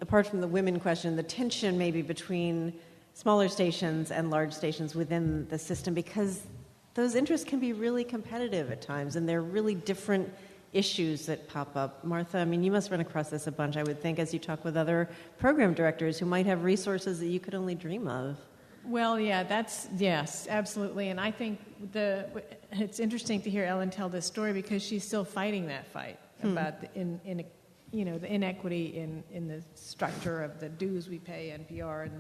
apart from the women question, the tension maybe between smaller stations and large stations within the system, because those interests can be really competitive at times, and they're really different issues that pop up. Martha, I mean, you must run across this a bunch, I would think, as you talk with other program directors who might have resources that you could only dream of. Well, yeah, yes, absolutely. And I think it's interesting to hear Ellen tell this story because she's still fighting that fight about the inequity in the structure of the dues we pay NPR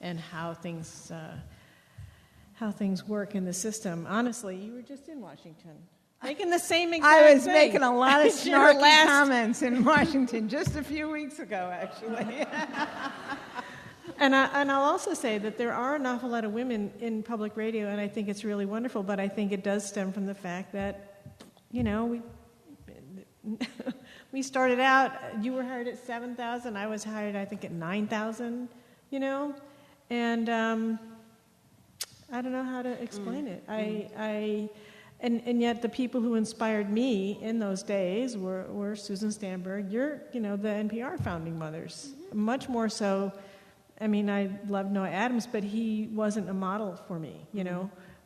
and how things work in the system. Honestly, you were just in Washington. Making the same exact thing. I was making a lot of snarky comments in Washington just a few weeks ago, actually. And I'll also say that there are an awful lot of women in public radio, and I think it's really wonderful, but I think it does stem from the fact that, we started out, you were hired at $7,000, I was hired, I think, at $9,000, and I don't know how to explain it. And yet the people who inspired me in those days were Susan Stamberg, the NPR founding mothers, much more so. I mean, I love Noah Adams, but he wasn't a model for me,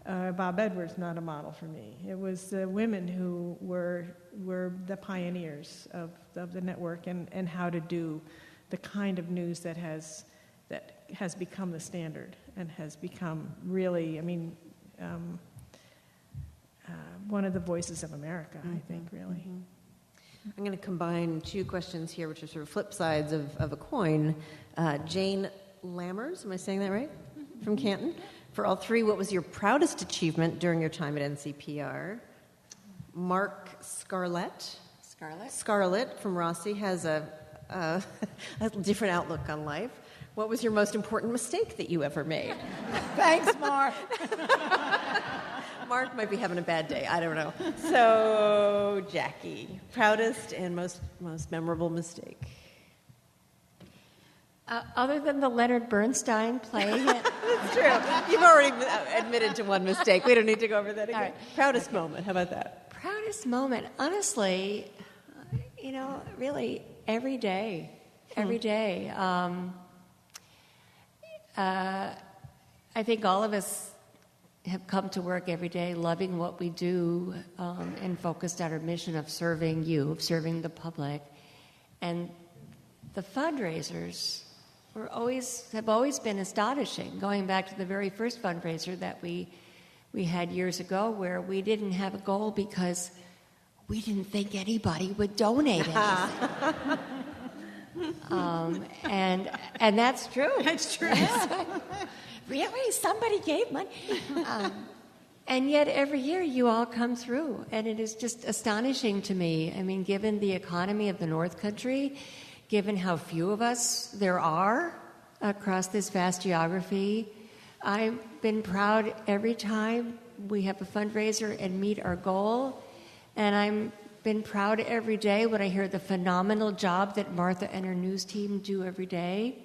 Bob Edwards, not a model for me. It was the women who were the pioneers of the network and how to do the kind of news that has become the standard and has become really, one of the voices of America, I think, really. I'm going to combine two questions here, which are sort of flip sides of a coin. Jane Lammers, am I saying that right? From Canton. For all three, what was your proudest achievement during your time at NCPR? Mark Scarlett from Rossi has a different outlook on life. What was your most important mistake that you ever made? Thanks, Mark. Mark might be having a bad day. I don't know. So, Jackie, proudest and most memorable mistake? Other than the Leonard Bernstein playing it. It's true. You've already admitted to one mistake. We don't need to go over that again. Right. Proudest moment. How about that? Proudest moment. Honestly, really every day. Every day. I think all of us have come to work every day loving what we do and focused on our mission of serving you, of serving the public. And the fundraisers have always been astonishing, going back to the very first fundraiser that we had years ago where we didn't have a goal because we didn't think anybody would donate anything. And that's true. That's true. Really? Somebody gave money? And yet every year you all come through, and it is just astonishing to me. I mean, given the economy of the North Country, given how few of us there are across this vast geography, I've been proud every time we have a fundraiser and meet our goal, and I've been proud every day when I hear the phenomenal job that Martha and her news team do every day.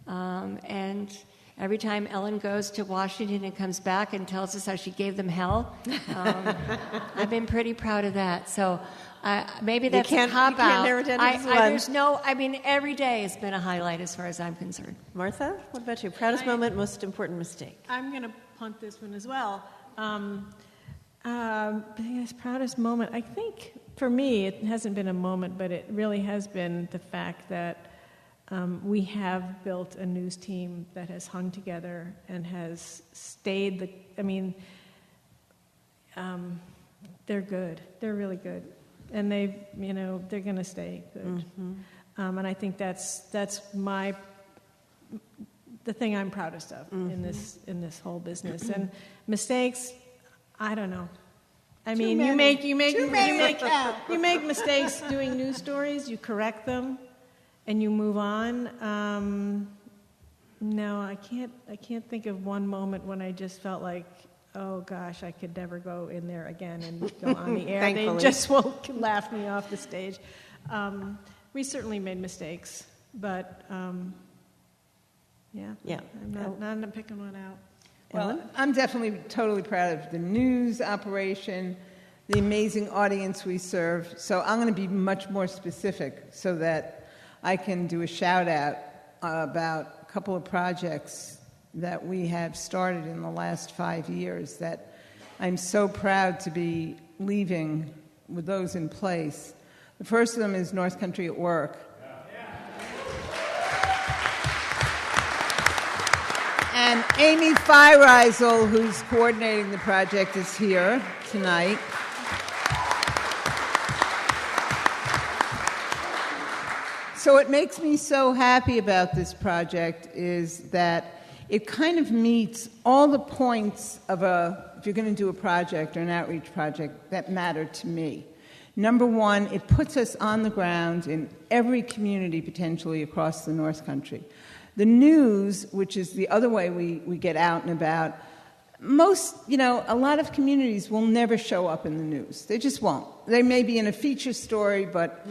And every time Ellen goes to Washington and comes back and tells us how she gave them hell, I've been pretty proud of that. So maybe that's a cop-out. Every day has been a highlight as far as I'm concerned. Martha, what about you? Proudest moment, most important mistake? I'm going to punt this one as well. Biggest, proudest moment. I think for me, it hasn't been a moment, but it really has been the fact that we have built a news team that has hung together and has stayed they're good. They're really good. And they're going to stay good. Mm-hmm. And I think that's the thing I'm proudest of in this whole business. And mistakes, I don't know. I mean, you make mistakes doing news stories, you correct them. and you move on. No, I can't think of one moment when I just felt like, oh gosh, I could never go in there again and go on the air. They just won't laugh me off the stage. We certainly made mistakes, but yeah. I'm not picking one out. Well, I'm definitely totally proud of the news operation, the amazing audience we serve. So I'm going to be much more specific so that I can do a shout out about a couple of projects that we have started in the last 5 years that I'm so proud to be leaving with those in place. The first of them is North Country at Work. And Amy Feiereisel, who's coordinating the project, is here tonight. So what makes me so happy about this project is that it kind of meets all the points of if you're going to do a project or an outreach project that matter to me. Number one, it puts us on the ground in every community potentially across the North Country. The news, which is the other way we get out and about, a lot of communities will never show up in the news. They just won't. They may be in a feature story, but,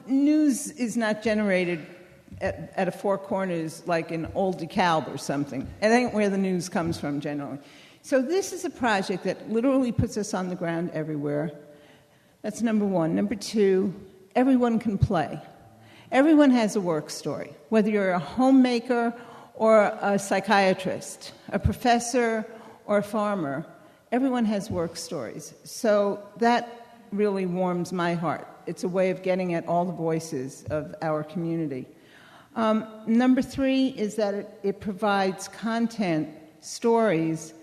news is not generated at a Four Corners like in Old DeKalb or something. It ain't where the news comes from generally. So this is a project that literally puts us on the ground everywhere. That's number one. Number two, everyone can play. Everyone has a work story, whether you're a homemaker or a psychiatrist, a professor or a farmer. Everyone has work stories. So that really warms my heart. It's a way of getting at all the voices of our community. Number three is that it provides content, stories,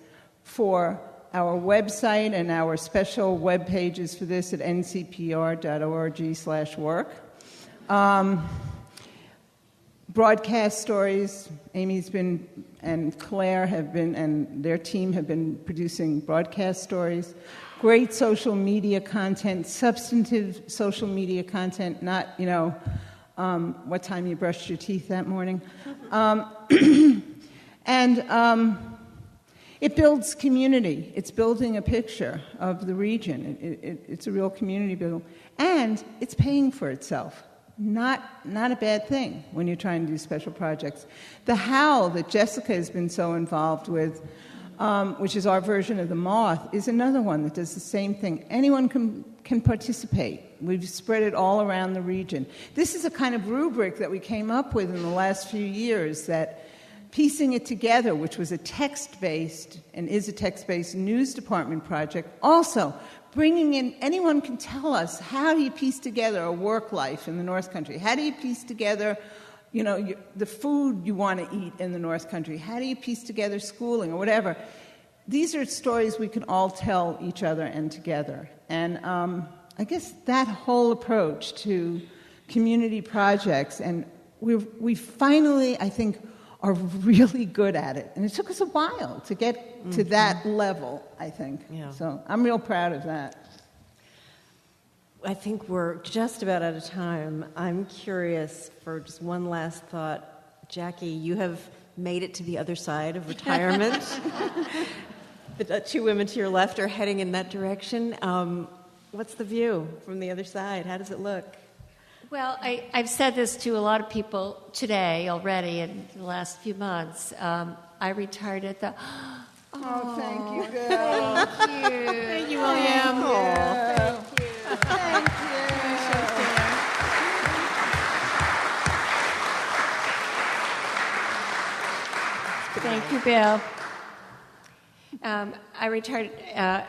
for our website and our special web pages for this at ncpr.org/work. Broadcast stories. Amy's been, and Claire have been, and their team have been producing broadcast stories. Great social media content, substantive social media content, not, what time you brushed your teeth that morning. It builds community. It's building a picture of the region. It's a real community building. And it's paying for itself. Not a bad thing when you're trying to do special projects. The Howl that Jessica has been so involved with, which is our version of the Moth, is another one that does the same thing. Anyone can participate. We've spread it all around the region. This is a kind of rubric that we came up with in the last few years, that piecing it together, which was a text-based and is a text-based news department project, also bringing in, anyone can tell us, how do you piece together a work life in the North Country? How do you piece together, the food you want to eat in the North Country? How do you piece together schooling or whatever? These are stories we can all tell each other and together. And I guess that whole approach to community projects, and we finally, I think, are really good at it. And it took us a while to get to that level, I think. Yeah. So I'm real proud of that. I think we're just about out of time. I'm curious, for just one last thought. Jackie, you have made it to the other side of retirement. The two women to your left are heading in that direction. What's the view from the other side? How does it look? Well, I've said this to a lot of people today already in the last few months. I retired at the... Oh, thank you, Bill. Thank you. Thank you, William. Thank you. Thank you. Thank you, Bill. I retired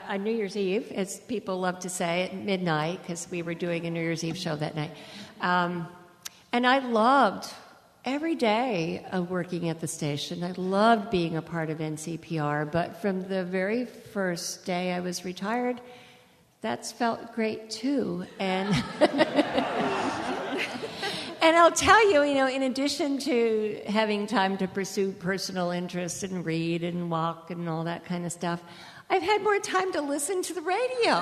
on New Year's Eve, as people love to say, at midnight, because we were doing a New Year's Eve show that night. And I loved every day of working at the station. I loved being a part of NCPR, but from the very first day I was retired, that's felt great too. And and I'll tell you, in addition to having time to pursue personal interests and read and walk and all that kind of stuff, I've had more time to listen to the radio.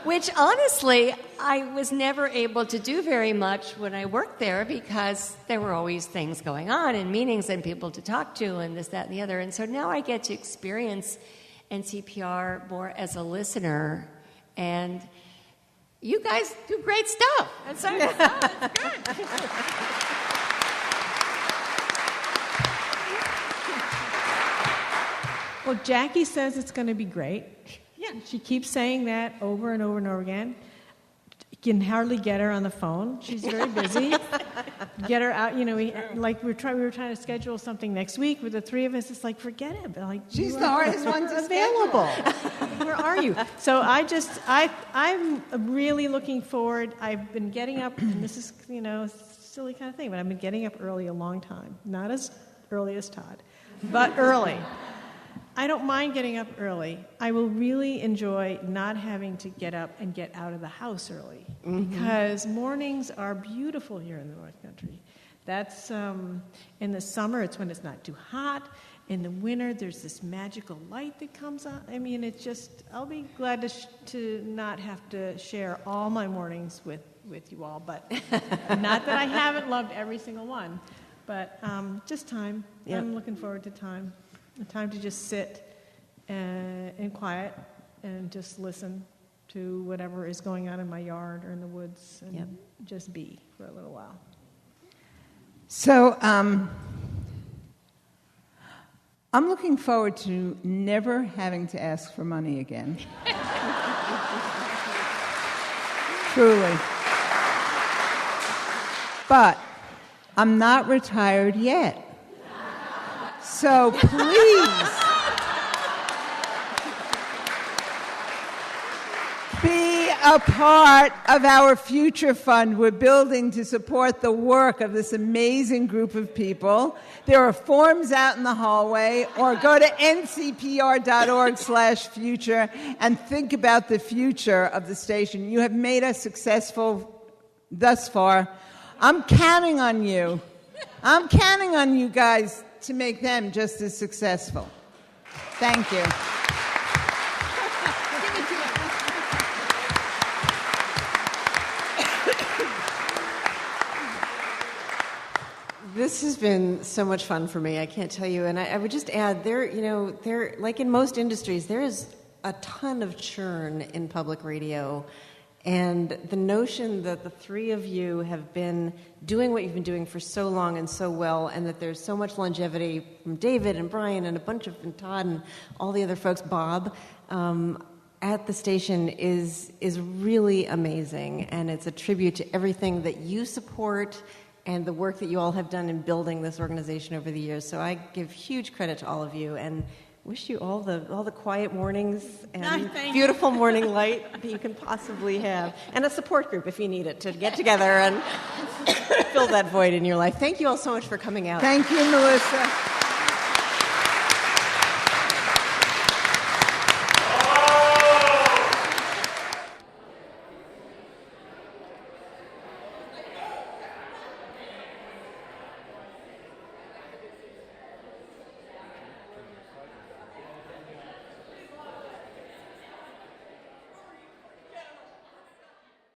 Which, honestly, I was never able to do very much when I worked there because there were always things going on and meetings and people to talk to and this, that, and the other. And so now I get to experience NCPR more as a listener. And you guys do great stuff. That's good. Well, Jackie says it's going to be great. Yeah. She keeps saying that over and over and over again. You can hardly get her on the phone. She's very busy. Get her out. We were trying to schedule something next week with the three of us. It's like, forget it. But she's the hardest one to available. Where are you? So I'm really looking forward. I've been getting up, and this is silly kind of thing, but I've been getting up early a long time. Not as early as Todd, but early. I don't mind getting up early. I will really enjoy not having to get up and get out of the house early because mornings are beautiful here in the North Country. That's in the summer, it's when it's not too hot. In the winter, there's this magical light that comes on. I mean, it's just, I'll be glad to not have to share all my mornings with you all, but not that I haven't loved every single one, but just time. Yep. I'm looking forward to time. The time to just sit in quiet and just listen to whatever is going on in my yard or in the woods and just be for a little while. So I'm looking forward to never having to ask for money again. Truly. But I'm not retired yet. So please be a part of our future fund we're building to support the work of this amazing group of people. There are forms out in the hallway, or go to ncpr.org/future and think about the future of the station. You have made us successful thus far. I'm counting on you. I'm counting on you guys to make them just as successful. Thank you. This has been so much fun for me. I can't tell you. And I would just add, there, like in most industries, there is a ton of churn in public radio. And the notion that the three of you have been doing what you've been doing for so long and so well, and that there's so much longevity from David and Brian and and Todd and all the other folks, Bob, at the station is really amazing. And it's a tribute to everything that you support and the work that you all have done in building this organization over the years. So I give huge credit to all of you and wish you all the quiet mornings and beautiful morning light that you can possibly have, and a support group if you need it to get together and fill that void in your life. Thank you all so much for coming out. Thank you, Melissa.